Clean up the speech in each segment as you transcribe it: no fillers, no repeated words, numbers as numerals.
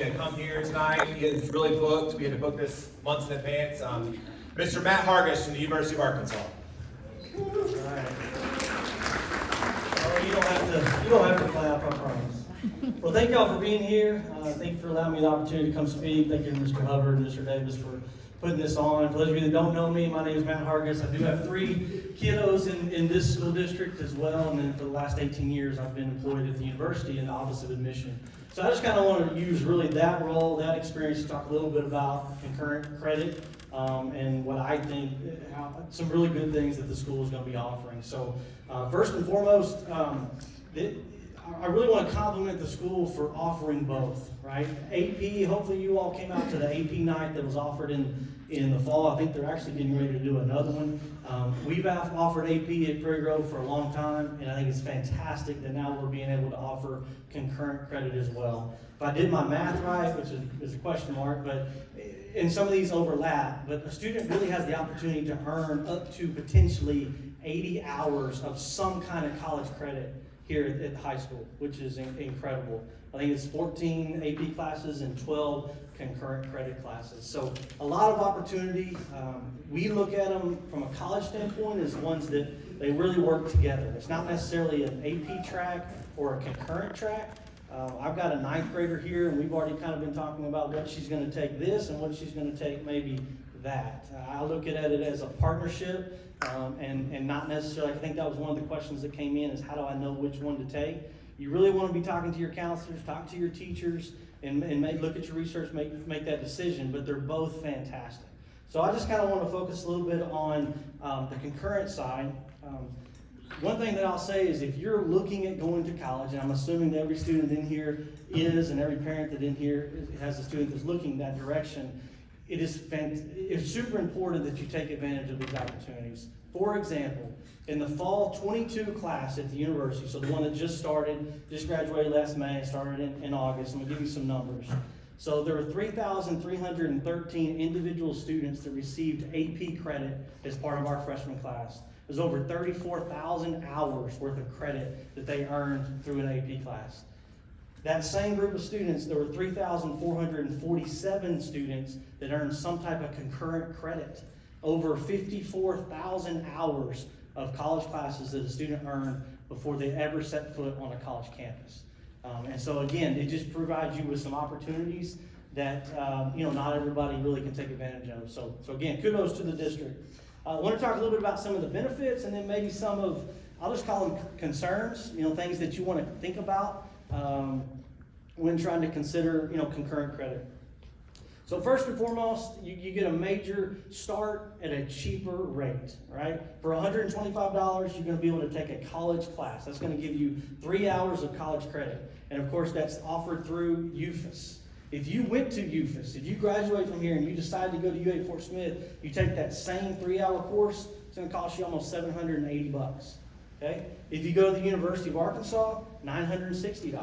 to come here tonight. He is really booked. We had to book this months in advance. Mr. Matt Hargis from the University of Arkansas. All right. Oh, you don't have to clap, I promise. Well, thank y'all for being here. Thank you for allowing me the opportunity to come speak. Thank you, Mr. Hubbard and Mr. Davis, for putting this on. For those of you that don't know me, my name is Matt Hargis. I do have 3 kiddos in this school district as well, and then for the last 18 years, I've been employed at the university in the Office of Admission. So I just kind of want to use really that role, that experience to talk a little bit about concurrent credit and what I think, some really good things that the school is going to be offering. So first and foremost, I really want to compliment the school for offering both, right? AP, hopefully you all came out to the AP night that was offered in the fall. I think they're actually getting ready to do another one. We've offered AP at Prairie Grove for a long time, and I think it's fantastic that now we're being able to offer concurrent credit as well. If I did my math right, which is a question mark, but and some of these overlap, but a student really has the opportunity to earn up to potentially 80 hours of some kind of college credit here at the high school, which is incredible. I think it's 14 AP classes and 12 concurrent credit classes. So a lot of opportunity. We look at them from a college standpoint as ones that they really work together. It's not necessarily an AP track or a concurrent track. I've got a 9th grader here, and we've already kind of been talking about what she's going to take this and what she's going to take maybe that. I look at it as a partnership. And not necessarily, I think that was one of the questions that came in, is how do I know which one to take? You really want to be talking to your counselors, talk to your teachers, and look at your research, make that decision, but they're both fantastic. So I just kind of want to focus a little bit on the concurrent side. One thing that I'll say is, if you're looking at going to college, and I'm assuming that every student in here is, and every parent that in here has a student that's looking that direction, it's super important that you take advantage of these opportunities. For example, in the fall 22 class at the university, so the one that just graduated last May, started in August, I'm going to give you some numbers. So there were 3,313 individual students that received AP credit as part of our freshman class. There's over 34,000 hours worth of credit that they earned through an AP class. That same group of students, there were 3,447 students that earned some type of concurrent credit. Over 54,000 hours of college classes that a student earned before they ever set foot on a college campus. And so again, it just provides you with some opportunities that not everybody really can take advantage of. So again, kudos to the district. I want to talk a little bit about some of the benefits, and then maybe some of, I'll just call them concerns, things that you want to think about when trying to consider, concurrent credit. So first and foremost, you get a major start at a cheaper rate, right? For $125, you're going to be able to take a college class. That's going to give you 3 hours of college credit. And of course, that's offered through UFAS. If you went to UFAS, if you graduate from here and you decide to go to UA Fort Smith, you take that same 3-hour course, it's going to cost you almost $780. Okay? If you go to the University of Arkansas, $960.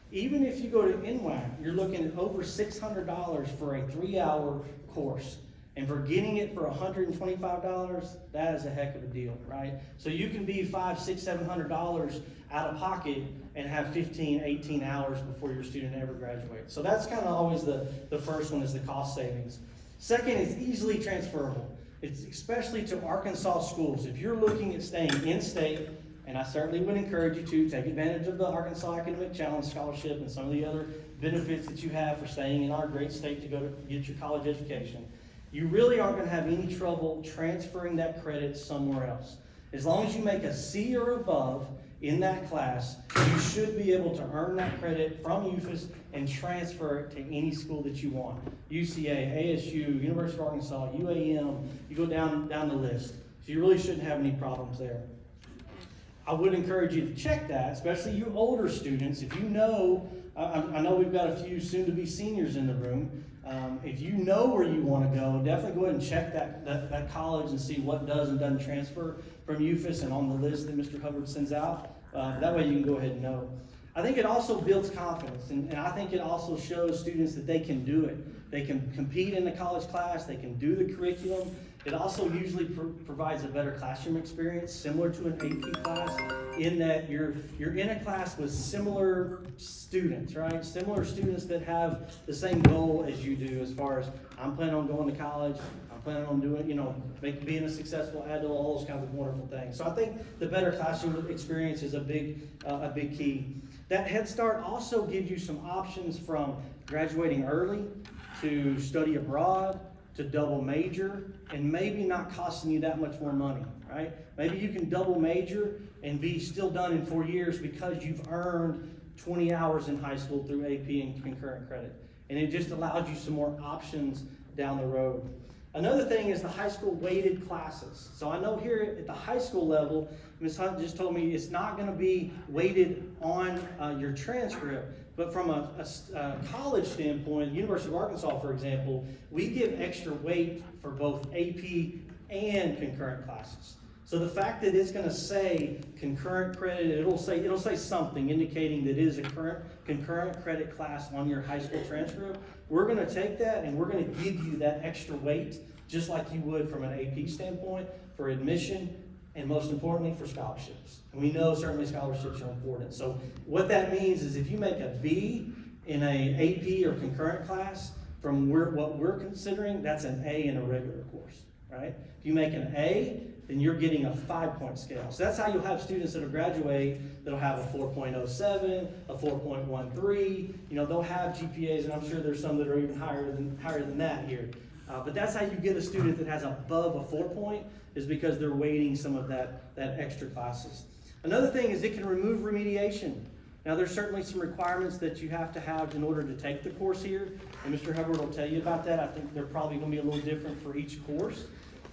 Even if you go to NWAC, you're looking at over $600 for a 3-hour course. And for getting it for $125, that is a heck of a deal, right? So you can be $500, $600, $700 out of pocket and have 15, 18 hours before your student ever graduates. So that's kind of always the first one, is the cost savings. Second, it's easily transferable. It's especially to Arkansas schools. If you're looking at staying in-state, and I certainly would encourage you to take advantage of the Arkansas Academic Challenge Scholarship and some of the other benefits that you have for staying in our great state to go to get your college education, you really aren't going to have any trouble transferring that credit somewhere else. As long as you make a C or above in that class, you should be able to earn that credit from UFAS and transfer it to any school that you want. UCA, ASU, University of Arkansas, UAM, you go down the list. So you really shouldn't have any problems there. I would encourage you to check that, especially you older students. If you know, I know we've got a few soon-to-be seniors in the room. If you know where you want to go, definitely go ahead and check that college and see what does and doesn't transfer from UFAS and on the list that Mr. Hubbard sends out. That way you can go ahead and know. I think it also builds confidence, and I think it also shows students that they can do it. They can compete in the college class, they can do the curriculum. It also usually provides a better classroom experience, similar to an AP class. in that you're in a class with similar students, right? Similar students that have the same goal as you do, as far as I'm planning on going to college, I'm planning on doing, being a successful adult, all those kinds of wonderful things. So I think the better classroom experience is a big key. That Head Start also gives you some options from graduating early to study abroad to double major, and maybe not costing you that much more money, right? Maybe you can double major and be still done in 4 years because you've earned 20 hours in high school through AP and concurrent credit. And it just allows you some more options down the road. Another thing is the high school weighted classes. So I know here at the high school level, Ms. Hunt just told me it's not going to be weighted on your transcript. But from a college standpoint, University of Arkansas, for example, we give extra weight for both AP and concurrent classes. So the fact that it's going to say concurrent credit, it'll say something indicating that it is a concurrent credit class on your high school transcript. We're going to take that and we're going to give you that extra weight, just like you would from an AP standpoint for admission, and most importantly for scholarships. And we know certainly scholarships are important. So what that means is if you make a B in a AP or concurrent class, from what we're considering, that's an A in a regular course, right? If you make an A, then you're getting a 5-point scale. So that's how you'll have students that'll graduate that'll have a 4.07, a 4.13. They'll have GPAs, and I'm sure there's some that are even higher than that here. But that's how you get a student that has above a 4-point, is because they're weighting some of that extra classes. Another thing is it can remove remediation. Now there's certainly some requirements that you have to have in order to take the course here, and Mr. Hubbard will tell you about that. I think they're probably going to be a little different for each course.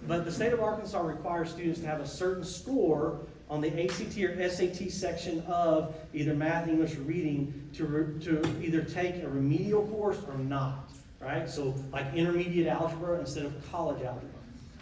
But the state of Arkansas requires students to have a certain score on the ACT or SAT section of either math, English, or reading to either take a remedial course or not, right? So like intermediate algebra instead of college algebra.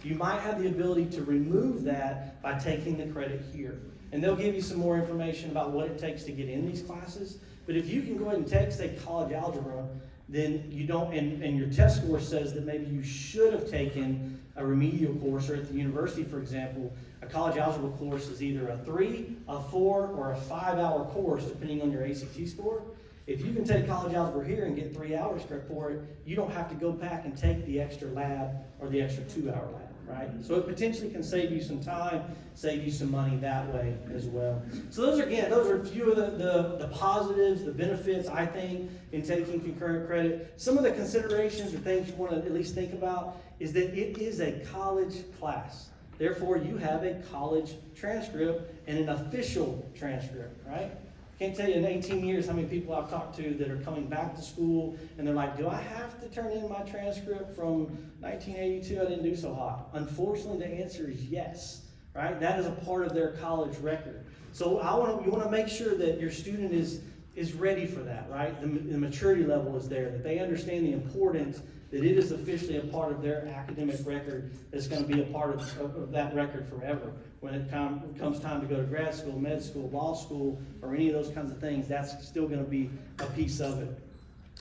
You might have the ability to remove that by taking the credit here. And they'll give you some more information about what it takes to get in these classes. But if you can go ahead and take, say, college algebra, then you don't, and your test score says that maybe you should have taken a remedial course, or at the university, for example, a college algebra course is either a 3, a 4, or a 5-hour course, depending on your ACT score. If you can take college algebra here and get 3 hours for it, you don't have to go back and take the extra lab or the extra 2-hour lab, right? So it potentially can save you some time, save you some money that way as well. So those are a few of the positives, the benefits, I think, in taking concurrent credit. Some of the considerations or things you want to at least think about is that it is a college class. Therefore, you have a college transcript and an official transcript, right? Can't tell you in 18 years how many people I've talked to that are coming back to school and they're like, do I have to turn in my transcript from 1982? I didn't do so hot. Unfortunately, the answer is yes, right? That is a part of their college record. So you want to make sure that your student is ready for that, right? The maturity level is there, that they understand the importance that it is officially a part of their academic record that's going to be a part of that record forever. When it comes time to go to grad school, med school, law school, or any of those kinds of things, that's still going to be a piece of it.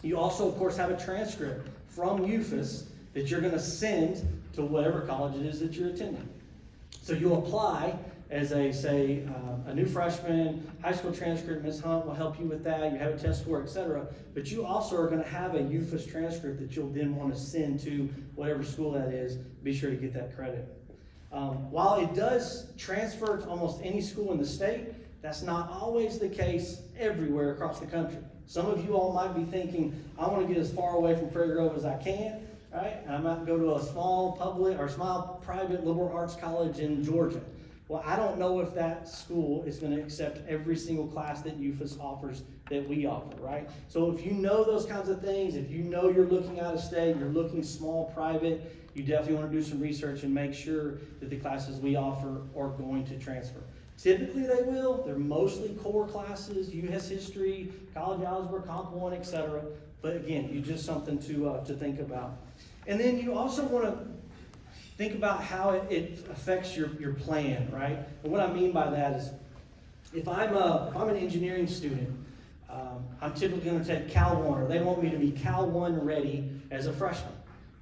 You also, of course, have a transcript from UFAS that you're going to send to whatever college it is that you're attending. So you apply as a new freshman, high school transcript. Ms. Hunt will help you with that. You have a test score, etc. But you also are going to have a UFAS transcript that you'll then want to send to whatever school that is. Be sure to get that credit. While it does transfer to almost any school in the state, that's not always the case everywhere across the country. Some of you all might be thinking, I want to get as far away from Prairie Grove as I can, right? And I might go to a small public or small private liberal arts college in Georgia. Well, I don't know if that school is going to accept every single class that UFAS offers that we offer, right? So if you know those kinds of things, if you know you're looking out of state, you're looking small private, you definitely want to do some research and make sure that the classes we offer are going to transfer. Typically they will. They're mostly core classes, U.S. history, college algebra, Comp 1, etc. But again, you just something to think about. And then you also want to think about how it affects your plan, right? And what I mean by that is, if I'm an engineering student, I'm typically going to take Cal 1, or they want me to be Cal 1 ready as a freshman,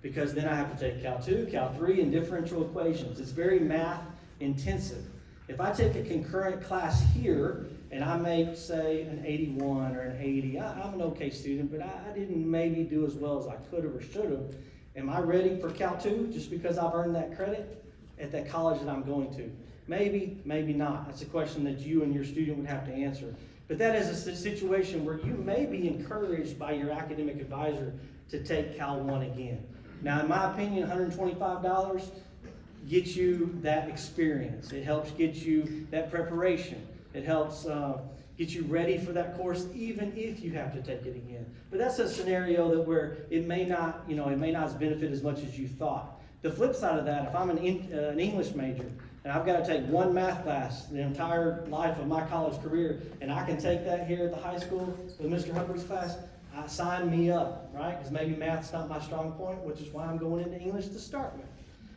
because then I have to take Cal 2, Cal 3, and differential equations. It's very math intensive. If I take a concurrent class here and I make, say, an 81 or an 80, I'm an okay student, but I didn't maybe do as well as I could have or should have. Am I ready for Cal 2 just because I've earned that credit at that college that I'm going to? Maybe, maybe not. That's a question that you and your student would have to answer. But that is a situation where you may be encouraged by your academic advisor to take Cal 1 again. Now, in my opinion, $125 gets you that experience. It helps get you that preparation. It helps get you ready for that course, even if you have to take it again. But that's a scenario that where it may not, it may not benefit as much as you thought. The flip side of that, if I'm an English major and I've got to take one math class the entire life of my college career, and I can take that here at the high school with Mr. Hubbard's class, sign me up, right? Because maybe math's not my strong point, which is why I'm going into English to start with.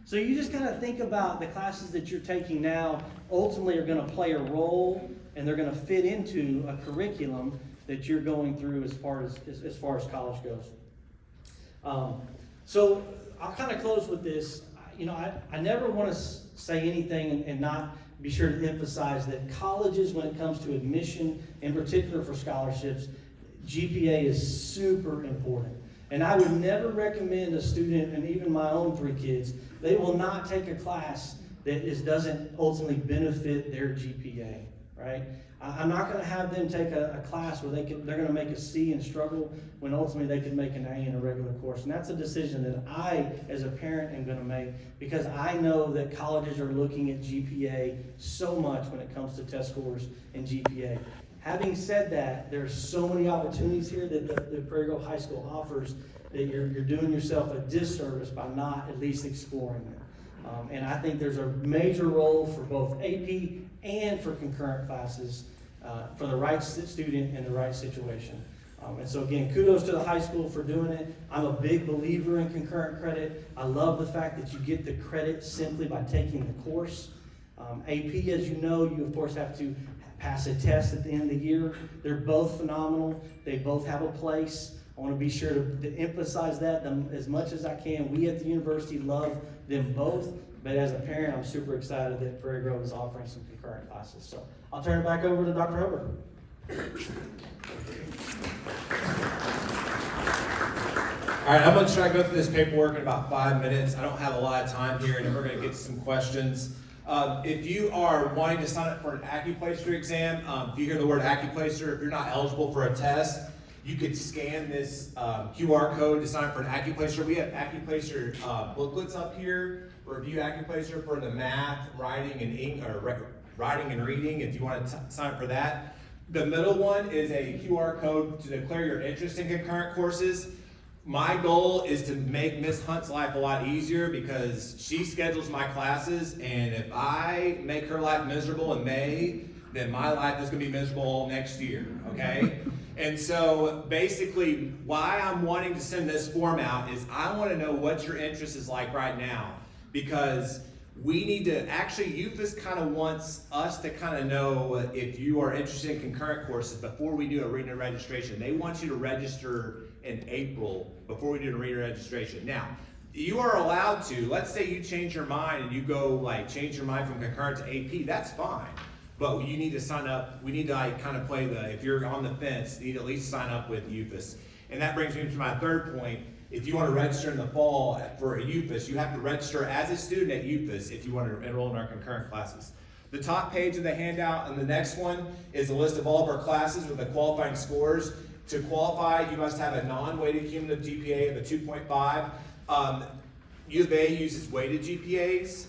So you just kind of think about the classes that you're taking now ultimately are going to play a role, and they're going to fit into a curriculum that you're going through as far as college goes. So I'll kind of close with this. I never want to say anything and not be sure to emphasize that colleges, when it comes to admission, in particular for scholarships, GPA is super important. And I would never recommend a student, and even my own 3 kids, they will not take a class that doesn't ultimately benefit their GPA, right? I'm not going to have them take a class where they're going to make a C and struggle when ultimately they can make an A in a regular course. And that's a decision that I, as a parent, am going to make, because I know that colleges are looking at GPA so much when it comes to test scores and GPA. Having said that, there's so many opportunities here that the Prairie Grove High School offers that you're doing yourself a disservice by not at least exploring it. And I think there's a major role for both AP and for concurrent classes for the right student in the right situation. And so again, kudos to the high school for doing it. I'm a big believer in concurrent credit. I love the fact that you get the credit simply by taking the course. AP, as you know, you of course have to pass a test at the end of the year. They're both phenomenal. They both have a place. I want to be sure to emphasize that as much as I can. We at the university love them both, but as a parent, I'm super excited that Prairie Grove is offering some concurrent classes. So I'll turn it back over to Dr. Hubbard. All right, I'm going to try to go through this paperwork in about 5 minutes. I don't have a lot of time here, and then we're going to get to some questions. If you are wanting to sign up for an acuplacer exam, if you hear the word acuplacer, if you're not eligible for a test, you could scan this QR code to sign up for an acuplacer. We have acuplacer booklets up here, review acuplacer for the math, writing, and reading, if you want to sign up for that. The middle one is a QR code to declare your interest in concurrent courses. My goal is to make Miss Hunt's life a lot easier because she schedules my classes, and if I make her life miserable in May, then my life is going to be miserable all next year, okay? And so basically why I'm wanting to send this form out is I want to know what your interest is like right now, because we need to, actually UFAS kind of wants us to kind of know if you are interested in concurrent courses before we do a reading and registration. They want you to register in April before we do a reading and registration. Now, you are allowed to, let's say you change your mind and you go change your mind from concurrent to AP, that's fine. But you need to sign up, we need to kind of play if you're on the fence, you need to at least sign up with UFAS. And that brings me to my third point. If you want to register in the fall for a UFAS, you have to register as a student at UFAS if you want to enroll in our concurrent classes. The top page of the handout and the next one is a list of all of our classes with the qualifying scores. To qualify, you must have a non-weighted cumulative GPA of a 2.5. U of A uses weighted GPAs.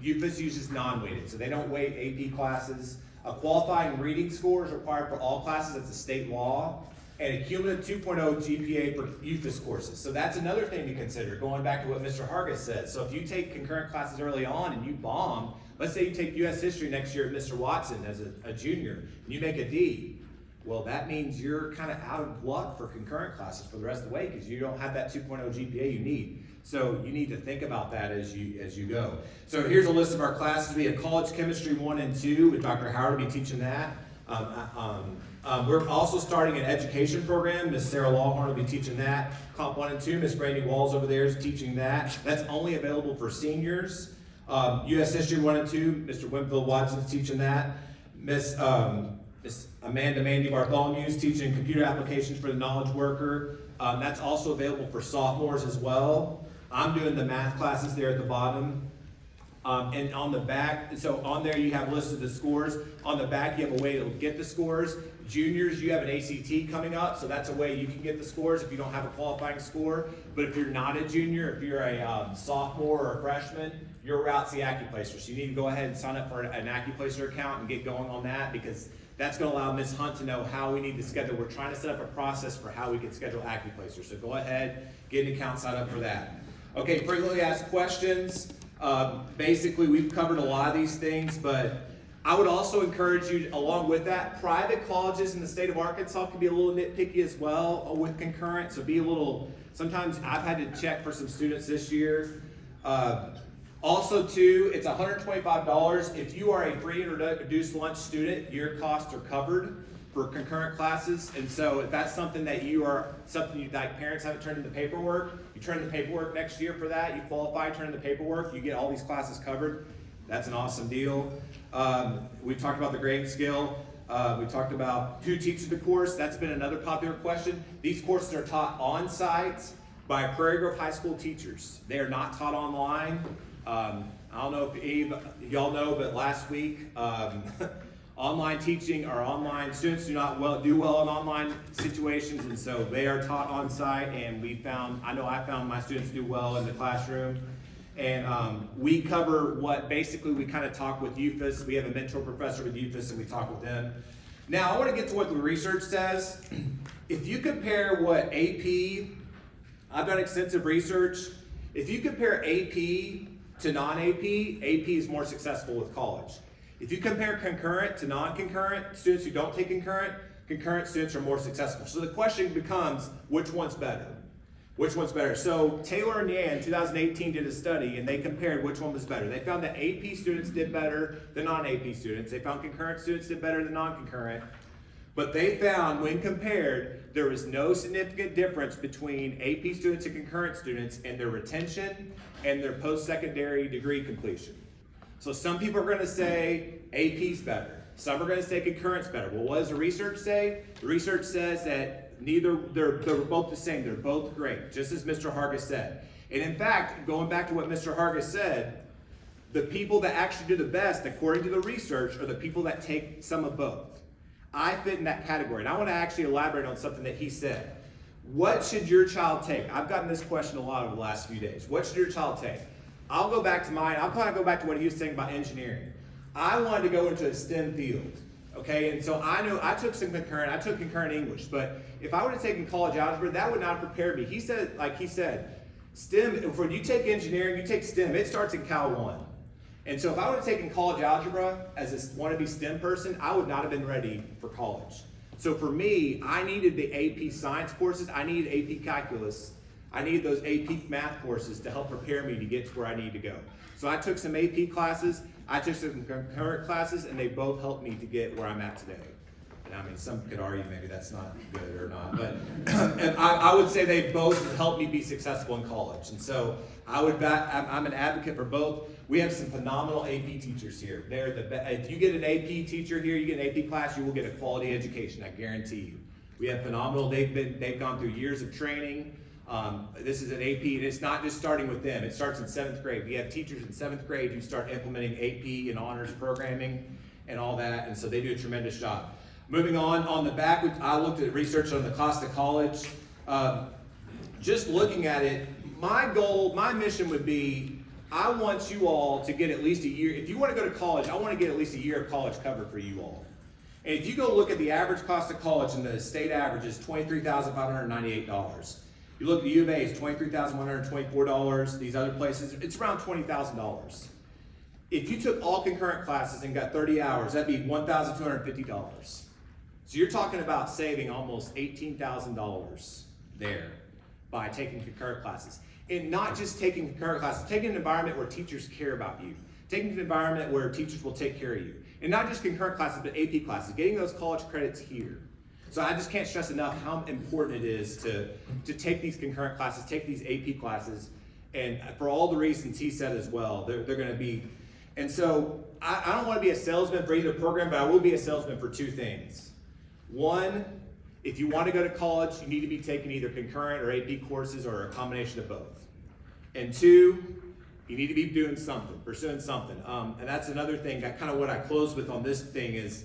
UFAS uses non-weighted, so they don't weight AP classes. A qualifying reading score is required for all classes, that's a state law, and a cumulative 2.0 GPA for UFAS courses. So that's another thing to consider, going back to what Mr. Hargis said. So if you take concurrent classes early on and you bomb, let's say you take US history next year at Mr. Watson as a junior, and you make a D, well, that means you're kind of out of luck for concurrent classes for the rest of the way because you don't have that 2.0 GPA you need. So you need to think about that as you go. So here's a list of our classes. We have College Chemistry 1 and 2, with Dr. Howard will be teaching that. We're also starting an education program. Miss Sarah Lawhorn will be teaching that. Comp 1 and 2, Miss Brandy Walls over there is teaching that. That's only available for seniors. U.S. History 1 and 2, Mr. Winfield Watson's teaching that. Miss Amanda Mandy Bartholomew is teaching computer applications for the knowledge worker. That's also available for sophomores as well. I'm doing the math classes there at the bottom. And on the back, so on there you have listed the scores. On the back you have a way to get the scores. Juniors, you have an ACT coming up, so that's a way you can get the scores if you don't have a qualifying score. But if you're not a junior, if you're a sophomore or a freshman, your route's the AccuPlacer. So you need to go ahead and sign up for an AccuPlacer account and get going on that, because that's going to allow Ms. Hunt to know how we need to schedule. We're trying to set up a process for how we can schedule AccuPlacer. So go ahead, get an account signed up for that. Okay, frequently asked questions. Basically, we've covered a lot of these things, but I would also encourage you, along with that, private colleges in the state of Arkansas can be a little nitpicky as well with Concurrent. So be a little, sometimes I've had to check for some students this year. Also too, it's $125. If you are a free introduced lunch student, your costs are covered for concurrent classes. And so if that's something that like parents haven't turned in the paperwork, you turn in the paperwork next year for that, you qualify, turn in the paperwork, you get all these classes covered. That's an awesome deal. We talked about the grading scale. We talked about who teaches the course. That's been another popular question. These courses are taught on site by Prairie Grove High School teachers. They are not taught online. I don't know if y'all know, but last week, online teaching or online students do well in online situations, and so they are taught on site. And I found my students do well in the classroom. And we cover we kind of talk with UFAS. We have a mentor professor with UFAS, and we talk with them. Now I want to get to what the research says. If you compare what I've done extensive research. If you compare AP to non-AP, AP is more successful with college. If you compare concurrent to non-concurrent, students who don't take concurrent students are more successful. So the question becomes, which one's better? Which one's better? So Taylor and Yan, 2018, did a study, and they compared which one was better. They found that AP students did better than non-AP students. They found concurrent students did better than non-concurrent. But they found, when compared, there was no significant difference between AP students and concurrent students in their retention and their post-secondary degree completion. So some people are going to say AP's better. Some are going to say concurrent's better. Well, what does the research say? The research says that they're both the same. They're both great, just as Mr. Hargis said. And in fact, going back to what Mr. Hargis said, the people that actually do the best, according to the research, are the people that take some of both. I fit in that category, and I want to actually elaborate on something that he said. What should your child take? I've gotten this question a lot over the last few days. What should your child take? I'll go back to mine. I'll kind of go back to what he was saying about engineering. I wanted to go into a STEM field, okay? And so I knew I took some concurrent. I took concurrent English, but if I would have taken college algebra, that would not have prepared me. He said, STEM, when you take engineering, you take STEM, it starts in Cal 1. And so if I would have taken college algebra as a wannabe STEM person, I would not have been ready for college. So for me, I needed the AP science courses. I needed AP calculus. I needed those AP math courses to help prepare me to get to where I need to go. So I took some AP classes, I took some concurrent classes, and they both helped me to get where I'm at today. And I mean, some could argue maybe that's not good or not, but I would say they both helped me be successful in college. And so I'm an advocate for both. We have some phenomenal AP teachers here. If you get an AP teacher here, you get an AP class, you will get a quality education, I guarantee you. We have phenomenal, they've gone through years of training. This is an AP, and it's not just starting with them. It starts in 7th grade. We have teachers in 7th grade who start implementing AP and honors programming and all that, and so they do a tremendous job. Moving on the back, I looked at research on the cost of college. Just looking at it, my mission would be, I want you all to get at least a year. If you want to go to college, I want to get at least a year of college covered for you all. And if you go look at the average cost of college, and the state average is $23,598. You look at the U of A, it's $23,124. These other places, it's around $20,000. If you took all concurrent classes and got 30 hours, that'd be $1,250. So you're talking about saving almost $18,000 there by taking concurrent classes. And not just taking concurrent classes, taking an environment where teachers care about you. Taking an environment where teachers will take care of you. And not just concurrent classes, but AP classes, getting those college credits here. So I just can't stress enough how important it is to take these concurrent classes, take these AP classes, And for all the reasons he said as well, they're going to be, and so I don't want to be a salesman for either program, but I will be a salesman for two things. One, if you want to go to college, you need to be taking either concurrent or AP courses or a combination of both. And two, you need to be doing something, pursuing something. And that's another thing, that kind of what I close with on this thing is,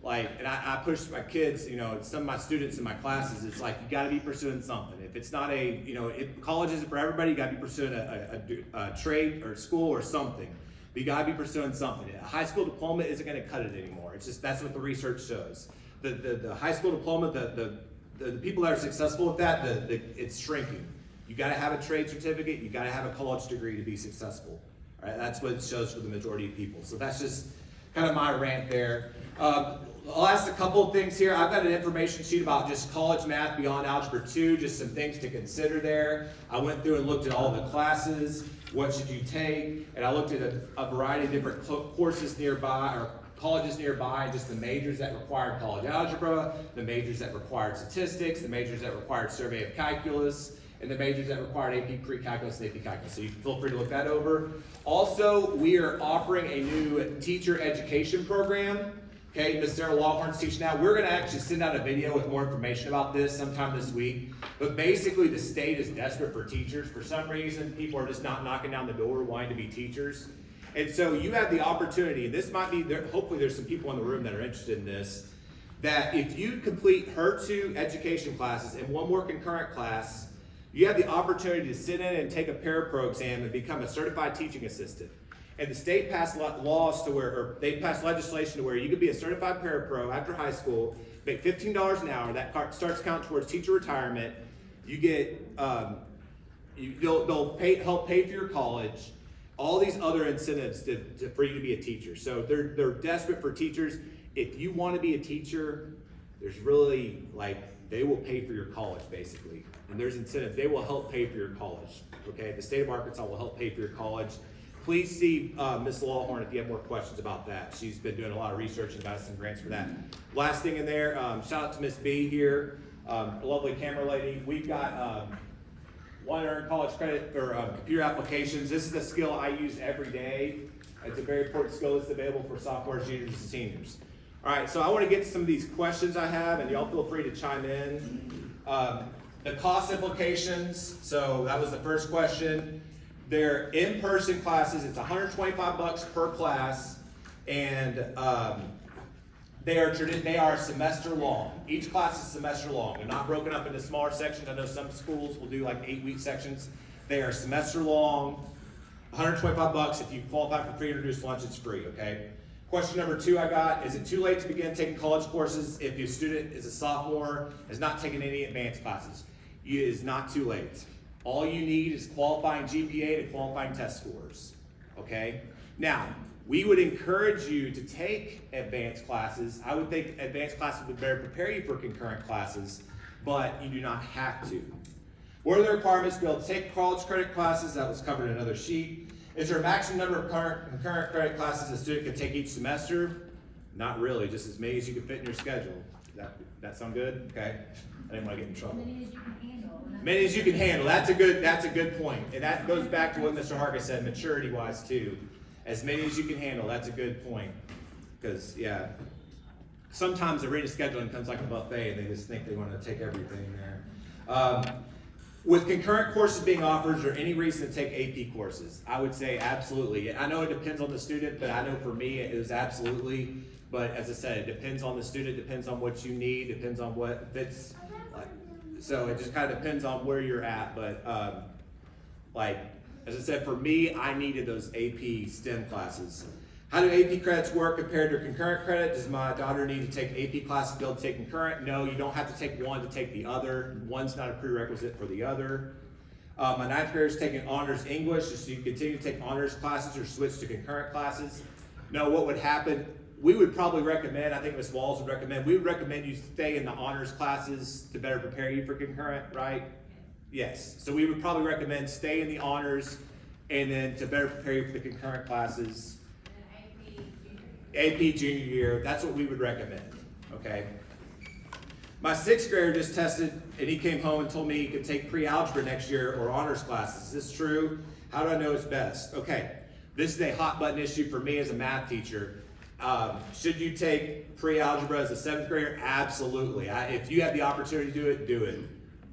like, and I push my kids, you know, some of my students in my classes, it's like, you gotta be pursuing something. If it's not a, you know, if college isn't for everybody, you gotta be pursuing a trade or school or something. But you gotta be pursuing something. A high school diploma isn't gonna cut it anymore. It's just, that's what the research shows. The high school diploma, the people that are successful with that, it's shrinking. You gotta have a trade certificate, you gotta have a college degree to be successful. All right, that's what it shows for the majority of people. So that's just kind of my rant there. I'll ask a couple of things here. I've got an information sheet about just college math beyond Algebra 2, just some things to consider there. I went through and looked at all the classes, what should you take, and I looked at a variety of different courses nearby, or colleges nearby, just the majors that required college algebra, the majors that required statistics, the majors that required survey of calculus, and the majors that required AP pre-calculus and AP calculus. So you feel free to look that over. Also, we are offering a new teacher education program. Okay, Ms. Sarah Lawhorn's teaching now. We're gonna actually send out a video with more information about this sometime this week. But basically the state is desperate for teachers. For some reason, people are just not knocking down the door wanting to be teachers. And so you have the opportunity, and this might be, hopefully there's some people in the room that are interested in this, that if you complete her 2 education classes and 1 more concurrent class, you have the opportunity to sit in and take a parapro exam and become a certified teaching assistant. And the state passed laws to where, or they passed legislation to where you could be a certified parapro after high school, make $15 an hour, that starts counting towards teacher retirement. You get, they'll help pay for your college, all these other incentives for you to be a teacher. So they're desperate for teachers. If you want to be a teacher, there's really, like, they will pay for your college basically. And there's incentives, they will help pay for your college, okay? The state of Arkansas will help pay for your college. Please see Ms. Lawhorn if you have more questions about that. She's been doing a lot of research and got us some grants for that. Last thing in there, shout out to Ms. B here, a lovely camera lady. We've got 1 earned college credit for computer applications. This is a skill I use every day. It's a very important skill that's available for sophomores, juniors, and seniors. All right, so I want to get to some of these questions I have, and y'all feel free to chime in. The cost implications, so that was the first question. They're in-person classes, it's $125 per class, and they are semester long. Each class is semester long. They're not broken up into smaller sections. I know some schools will do like 8-week sections. They are semester long, $125. If you qualify for free introduced lunch, it's free, okay? Question number 2 I got, is it too late to begin taking college courses if your student is a sophomore, has not taken any advanced classes? It is not too late. All you need is qualifying GPA and qualifying test scores, okay? Now, we would encourage you to take advanced classes. I would think advanced classes would better prepare you for concurrent classes, but you do not have to. What are the requirements to be able to take college credit classes? That was covered in another sheet. Is there a maximum number of concurrent credit classes a student can take each semester? Not really, just as many as you can fit in your schedule. That sound good? Okay. I didn't want to get in trouble. Many as you can handle. That's a good point. And that goes back to what Mr. Hargis said, maturity-wise too. As many as you can handle, that's a good point. Because, yeah, sometimes arena scheduling comes like a buffet and they just think they want to take everything there. With concurrent courses being offered, is there any reason to take AP courses? I would say absolutely. I know it depends on the student, but I know for me it was absolutely. But as I said, it depends on the student, depends on what you need, depends on what fits. So it just kind of depends on where you're at. But like, as I said, for me, I needed those AP STEM classes. How do AP credits work compared to concurrent credit? Does my daughter need to take AP classes to be able to take concurrent? No, you don't have to take one to take the other. One's not a prerequisite for the other. My 9th grader is taking honors English, so you continue to take honors classes or switch to concurrent classes. No, what would happen, we would probably recommend, I think Ms. Walls would recommend, we would recommend you stay in the honors classes to better prepare you for concurrent, right? Yes, so we would probably recommend stay in the honors and then to better prepare you for the concurrent classes. AP junior year, that's what we would recommend, okay? My sixth grader just tested and he came home and told me he could take pre-algebra next year or honors classes. Is this true? How do I know it's best? Okay, this is a hot button issue for me as a math teacher. Should you take pre-algebra as a seventh grader? Absolutely. If you have the opportunity to do it, do it.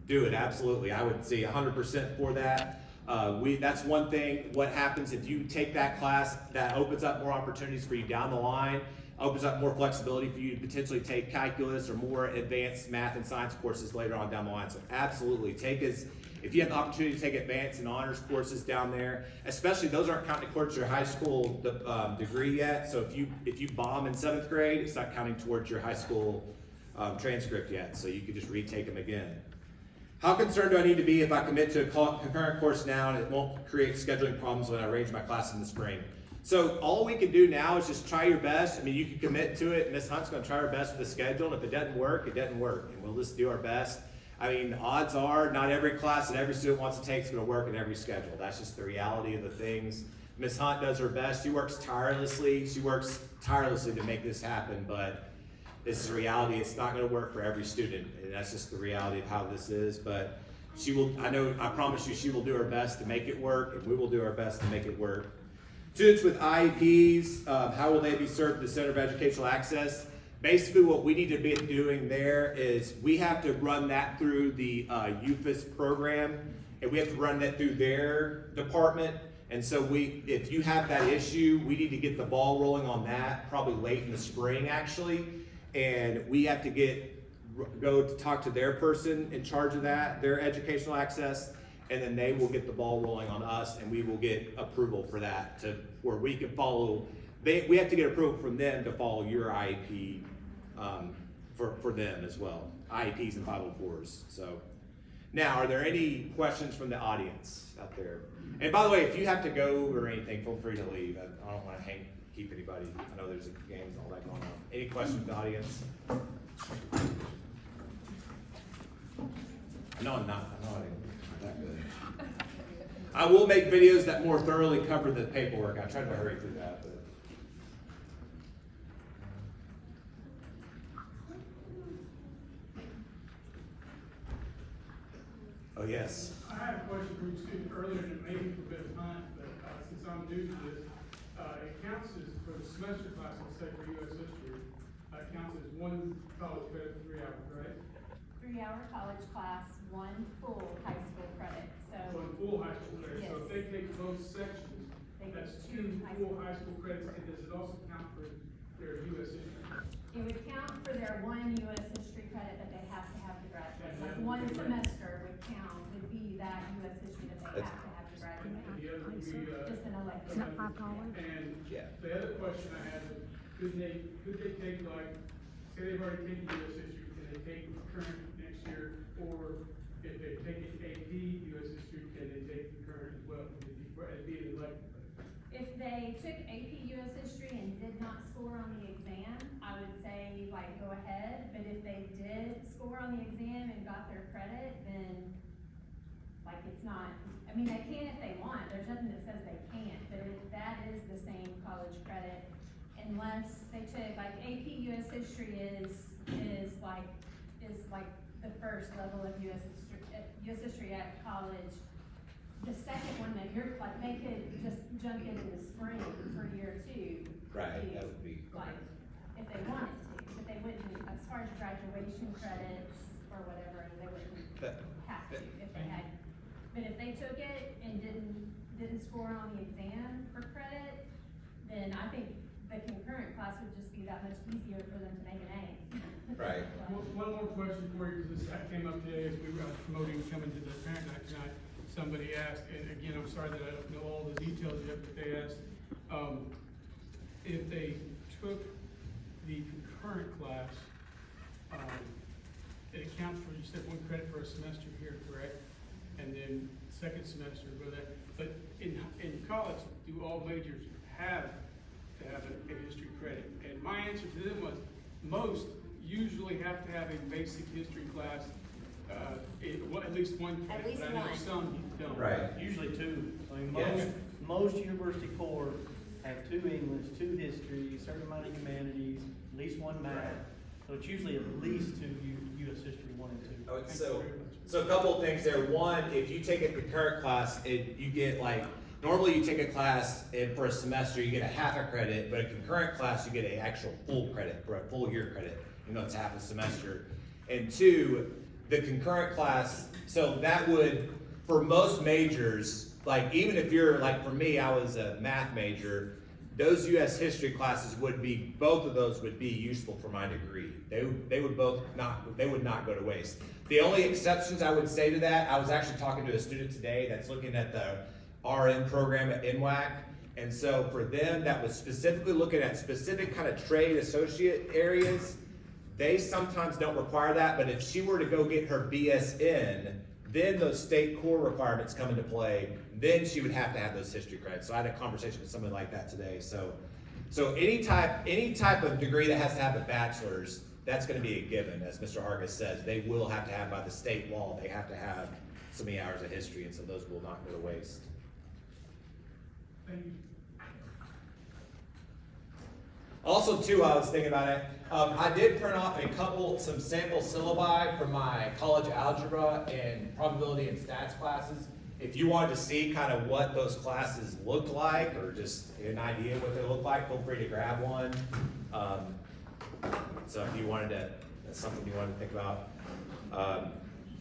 Do it, absolutely. I would say 100% for that. That's one thing. What happens if you take that class, that opens up more opportunities for you down the line, opens up more flexibility for you to potentially take calculus or more advanced math and science courses later on down the line. So absolutely, if you have the opportunity to take advanced and honors courses down there, especially those aren't counting towards your high school degree yet. So if you bomb in seventh grade, it's not counting towards your high school transcript yet. So you could just retake them again. How concerned do I need to be if I commit to a concurrent course now and it won't create scheduling problems when I arrange my class in the spring? So all we can do now is just try your best. I mean, you can commit to it. Miss Hunt's going to try her best with the schedule. And if it doesn't work, it doesn't work. And we'll just do our best. I mean, odds are not every class that every student wants to take is going to work in every schedule. That's just the reality of the things. Miss Hunt does her best. She works tirelessly. She works tirelessly to make this happen. But this is reality. It's not going to work for every student. And that's just the reality of how this is. But she will, I promise you, she will do her best to make it work. And we will do our best to make it work. Students with IEPs, how will they be served at the Center of Educational Access? Basically what we need to be doing there is we have to run that through the UFIS program, and we have to run that through their department. And so if you have that issue, we need to get the ball rolling on that probably late in the spring actually. And we have to go to talk to their person in charge of that, their educational access, and then they will get the ball rolling on us, and we will get approval for that to where we can follow. We have to get approval from them to follow your IEP for them as well, IEPs and 504s. So now, are there any questions from the audience out there? And by the way, if you have to go or anything, feel free to leave. I don't want to keep anybody. I know there's games and all that going on. Any questions from the audience? No, I'm not. I know I didn't. That good. I will make videos that more thoroughly cover the paperwork. I tried to hurry through that, but. Oh, yes. I had a question for you, Steve, earlier, and it may be for a bit of time, but since I'm new to this, it counts as, for the semester class, let's say for U.S. history, it counts as one college credit, 3 hours, right? 3-hour college class, 1 full high school credit, so. One full high school credit, so if Yes. they take both sections, They that's get 2 high full school. high school credits, and does it also count for their U.S. history? It would count for their 1 U.S. history credit that they have to have to graduate. And Like then- 1 semester would be that U.S. history that they have to have to And graduate. the other would be, Just an elective. and the other question I had was, could they take like, say they've already taken U.S. history, can they take current next year? Or if they've taken AP U.S. history, can they take the current as well? Could it be an elective? If they took AP U.S. history and did not score on the exam, I would say like go ahead, but if they did score on the exam and got their credit, then like it's not, I mean, they can if they want, there's nothing that says they can't, but that is the same college credit unless they took, like AP U.S. history is like the first level of U.S. history at college. The second one that they could just jump in the spring for year 2. Right, that would be. Like, if they wanted to, but they wouldn't, as far as graduation credits or whatever, they wouldn't have to if they had. But if they took it and didn't score on the exam for credit, then I think the concurrent class would just be that much easier for them to make an A. Right. One more question for you, because this came up today as we were promoting coming to the parent night tonight. Somebody asked, and again, I'm sorry that I don't know all the details yet, but they asked, if they took the concurrent class, it accounts for, you said 1 credit for a semester here, correct? And then second semester, go there. But in college, do all majors have to have a history credit? And my answer to them was, most usually have to have a basic history class, at least 1 credit. At least but I know 1. some don't. Right. Usually 2. I mean, Yes. most university cores have 2 English, 2 history, a certain amount of humanities, at least 1 math. So it's usually at least two US History 1 and 2. Oh, Thank you so, very much. so a couple of things there. One, if you take a concurrent class, you get like, normally you take a class for a semester, you get a half a credit, but a concurrent class, you get an actual full credit, for a full year credit, it's half a semester. And two, the concurrent class, so that would, for most majors, like even if you're, like for me, I was a math major, those US history classes would be, both of those would be useful for my degree. They would not go to waste. The only exceptions I would say to that, I was actually talking to a student today that's looking at the RN program at NWAC. And so for them, that was specifically looking at specific kind of trade associate areas. They sometimes don't require that, but if she were to go get her BSN, then those state core requirements come into play. Then she would have to have those history credits. So I had a conversation with somebody like that today. So any type of degree that has to have a bachelor's, that's going to be a given, as Mr. Hargis says. They will have to have, by the state law, they have to have so many hours of history, and so those will not go to waste. Thank you. Also, too, I was thinking about it. I did print off some sample syllabi from my college algebra and probability and stats classes. If you wanted to see kind of what those classes look like, or just an idea what they look like, feel free to grab one. So if you wanted to, that's something you wanted to think about.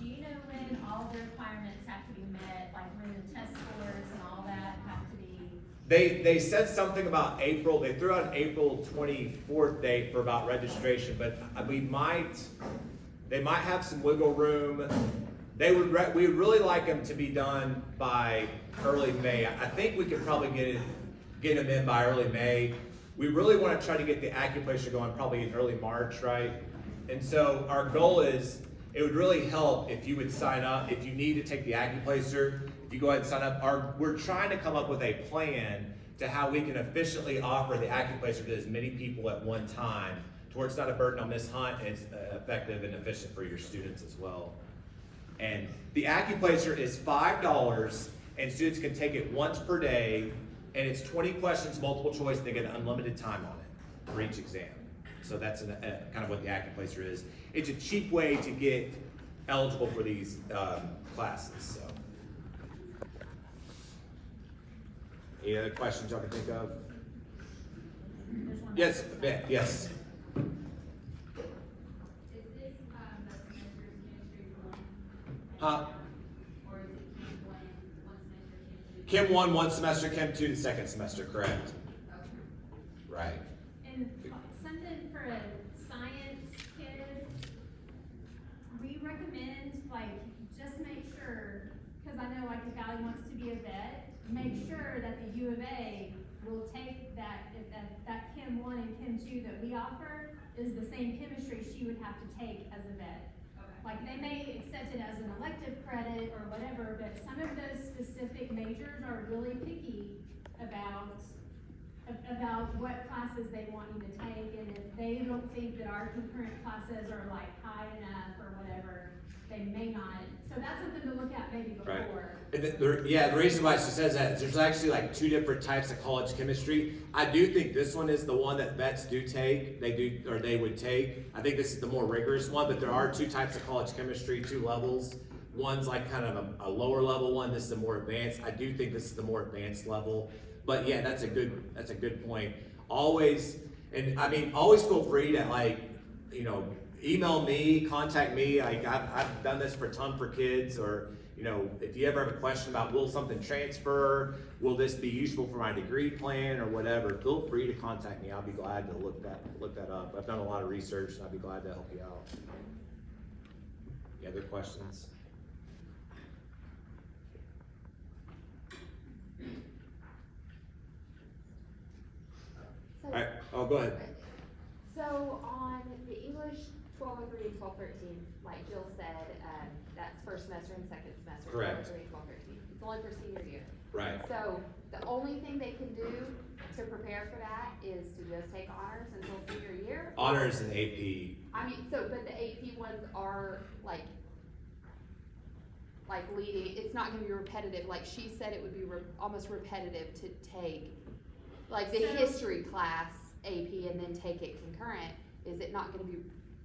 Do you know when all the requirements have to be met, like when the test scores and all that have to be? They said something about April. They threw out an April 24th date for about registration, but they might have some wiggle room. We would really like them to be done by early May. I think we could probably get them in by early May. We really want to try to get the acupuncture going probably in early March, right? And so our goal is, it would really help if you would sign up. If you need to take the acupuncture, if you go ahead and sign up. We're trying to come up with a plan to how we can efficiently offer the acupuncture to as many people at one time, to where it's not a burden on Ms. Hunt, and it's effective and efficient for your students as well. And the acupuncture is $5, and students can take it once per day, and it's 20 questions, multiple choice. They get unlimited time on it for each exam. So that's kind of what the acupuncture is. It's a cheap way to get eligible for these classes. So, any other questions y'all can think of? There's one Yes, more. yes. Is this, the semester's chemistry one? Huh? Or is it Chem 1, 1 semester, Chem 1, 1 semester, Chem 2, the second semester, correct? 2? Okay. Right. And something for a science kid, we recommend, like, just make sure, because I know, like, if Allie wants to be a vet, make sure that the U of A will take that, if that Chem 1 and Chem 2 that we offer is the same chemistry she would have to take as a vet. Like, they may accept it as an elective credit or whatever, but some of those specific majors are really picky about what classes they want you to take, and if they don't think that our concurrent classes are like high enough or whatever, they may not. So that's something to look at maybe before. Right. The reason why she says that is there's actually like 2 different types of college chemistry. I do think this one is the one that vets do take. They would take. I think this is the more rigorous one, but there are 2 types of college chemistry, 2 levels. One's like kind of a lower level one. This is a more advanced. I do think this is the more advanced level. But yeah, that's a good point. Always feel free to email me, contact me. I've done this for a ton for kids, or if you ever have a question about will something transfer, will this be useful for my degree plan or whatever, feel free to contact me. I'll be glad to look that up. I've done a lot of research, and I'd be glad to help you out. Any other questions? All right. Oh, go ahead. So on the English 1203 and 1213, like Jill said, that's first semester and second semester. Correct. 1203 and 1213. It's only for senior year. Right. So the only thing they can do to prepare for that is to just take honors until senior year. Honors and AP. But the AP ones are like leading. It's not going to be repetitive. Like she said, it would be almost repetitive to take like the history class AP and then take it concurrent. Is it not going to be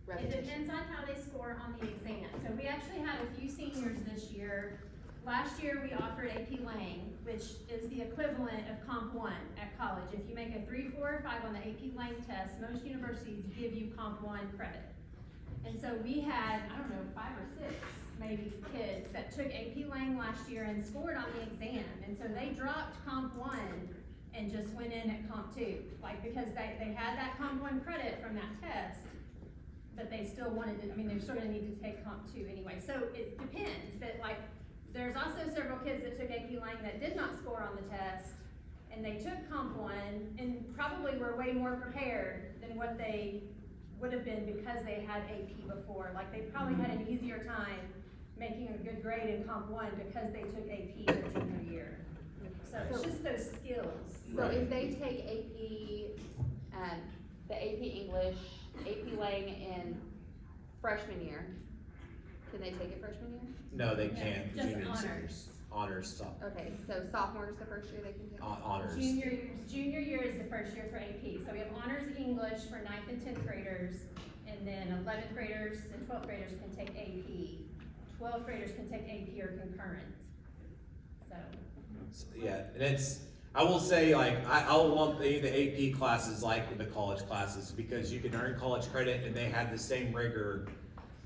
It repetition? depends on how they score on the exam. So we actually had a few seniors this year. Last year, we offered AP Lang, which is the equivalent of Comp 1 at college. If you make a 3, 4, or 5 on the AP Lang test, most universities give you Comp 1 credit. And so we had, I don't know, 5 or 6 maybe kids that took AP Lang last year and scored on the exam. And so they dropped Comp 1 and just went in at Comp 2. Like, because they had that Comp 1 credit from that test, but they still wanted to, I mean, they're still gonna need to take Comp 2 anyway. So it depends, but like, there's also several kids that took AP Lang that did not score on the test, and they took Comp 1 and probably were way more prepared than what they would have been because they had AP before. Like, they probably had an easier time making a good grade in Comp 1 because they took AP their junior year. So it's just those skills. So if they take AP, the AP English, AP Lang in freshman year, can they take it freshman year? No, they can't. Just Junior and honors. seniors. Honors, stop. Okay, so sophomore is the first year they can take it? Honors. Junior year is the first year for AP. So we have honors English for 9th and 10th graders, and then 11th graders and 12th graders can take AP. 12th graders can take AP or concurrent. So, Yeah, and it's, I will say, like, I'll lump the AP classes like the college classes, because you can earn college credit and they have the same rigor,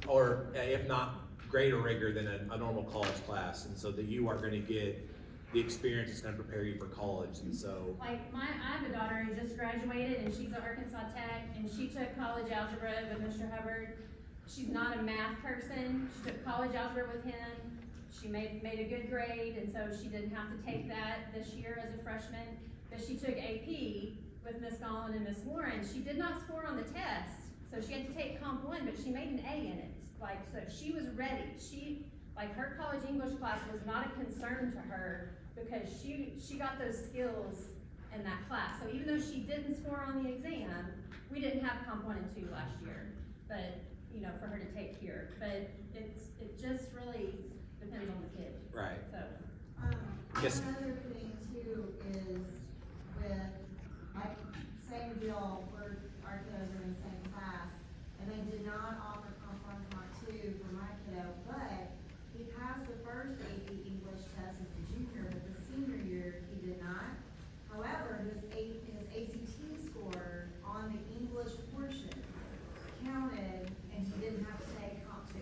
or if not greater rigor than a normal college class, and so that you are gonna get the experience that's gonna prepare you for college, and so. like, I have a daughter who just graduated, and she's at Arkansas Tech, and she took college algebra with Mr. Hubbard. She's not a math person. She took college algebra with him. She made a good grade, and so she didn't have to take that this year as a freshman. But she took AP with Miss Gollin and Miss Warren. She did not score on the test, so she had to take Comp 1, but she made an A in it. Like, so she was ready. Like, her college English class was not a concern to her because she got those skills in that class. So even though she didn't score on the exam, we didn't have Comp 1 and 2 last year, but, you know, for her to take here. But it just really depends on the kid. Right. So, Yes. Another thing too is with, like, same deal, our kiddos are in the same class, and they did not offer Comp 1, Comp 2 for my kiddo, but he passed the first AP English test as a junior, but the senior year, he did not. However, his ACT score on the English portion counted, and he didn't have to take Comp 2.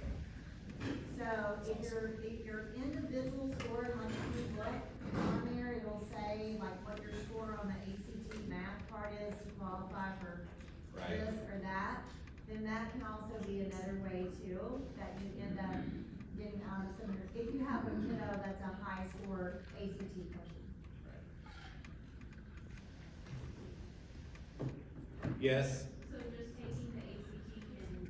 So if your individual score, like if you look on there, it'll say like what your score on the ACT math part is to qualify for Right. this or that, then that can also be another way too, that you end up getting out of some, if you have a kiddo that's a high score ACT person. Yes. so just taking the ACT can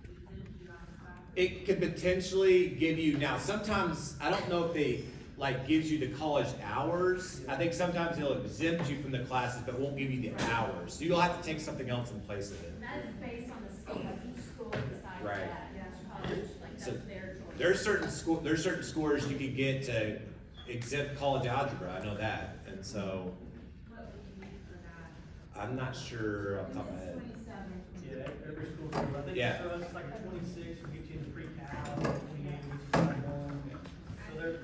exempt you out of class? It could potentially give you, now sometimes, I don't know if they, like, gives you the college hours. I think sometimes they'll exempt you from the classes, but won't give you the hours. So you'll have to take something else in place of it. That is based on the school, like each school decides Right. that, each college, like So that's their choice. There's certain scores you can get to exempt college algebra, I know that, and so, What would you need for that? I'm not sure off the top of my head. 27. Yeah, every school, I think Yeah. for us, it's like a 26, we get you in pre-cal, 28, we just like one. So there's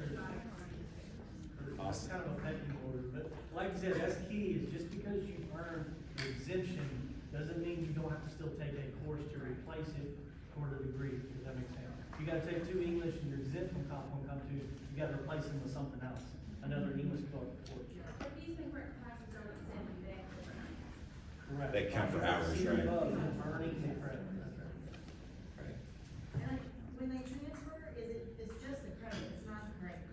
Awesome. kind of a pecking order, but like you said, that's key, is just because you earned the exemption, doesn't mean you don't have to still take a course to replace it for the degree, if that makes sense. You gotta take 2 English and you're exempt from Comp 1, Comp 2, you gotta replace them with something else, another English course. But these concurrent classes don't exempt you, they actually earn. Correct. They count for hours, See right? above, earning the credit, that's right. And like, when they transfer, it's just the credit, it's not the grade,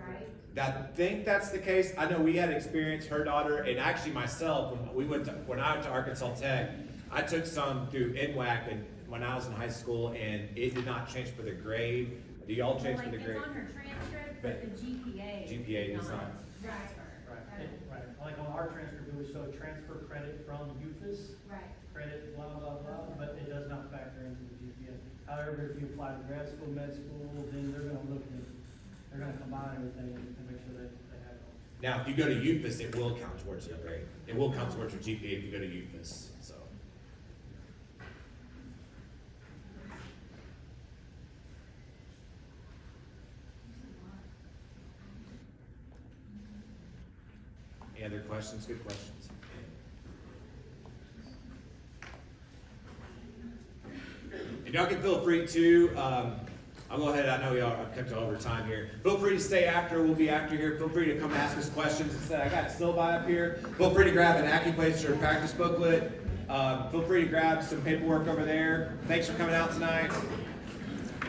right? I think that's the case. I know we had experience, her daughter, and actually myself, when I went to Arkansas Tech, I took some through NWAC and when I was in high school, and it did not change for the grade. Do y'all change for the Like, grade? it's on her transcript, but the GPA. GPA does not. Transfer. Right, like on our transfer, we would show transfer credit from UFAS, Right. credit blah, blah, blah, but it does not factor into the GPA. However, if you apply to grad school, med school, then they're gonna look at, they're gonna combine everything and make sure they have it. Now, if you go to UFAS, it will count towards your grade. It will count towards your GPA if you go to UFAS, so. Any other questions? Good questions. And y'all can feel free to, I'll go ahead, I know y'all, I've kept you over time here. Feel free to stay after, we'll be after here. Feel free to come ask us questions. Instead, I got Sylvi up here. Feel free to grab an acupuncture practice booklet. Feel free to grab some paperwork over there. Thanks for coming out tonight.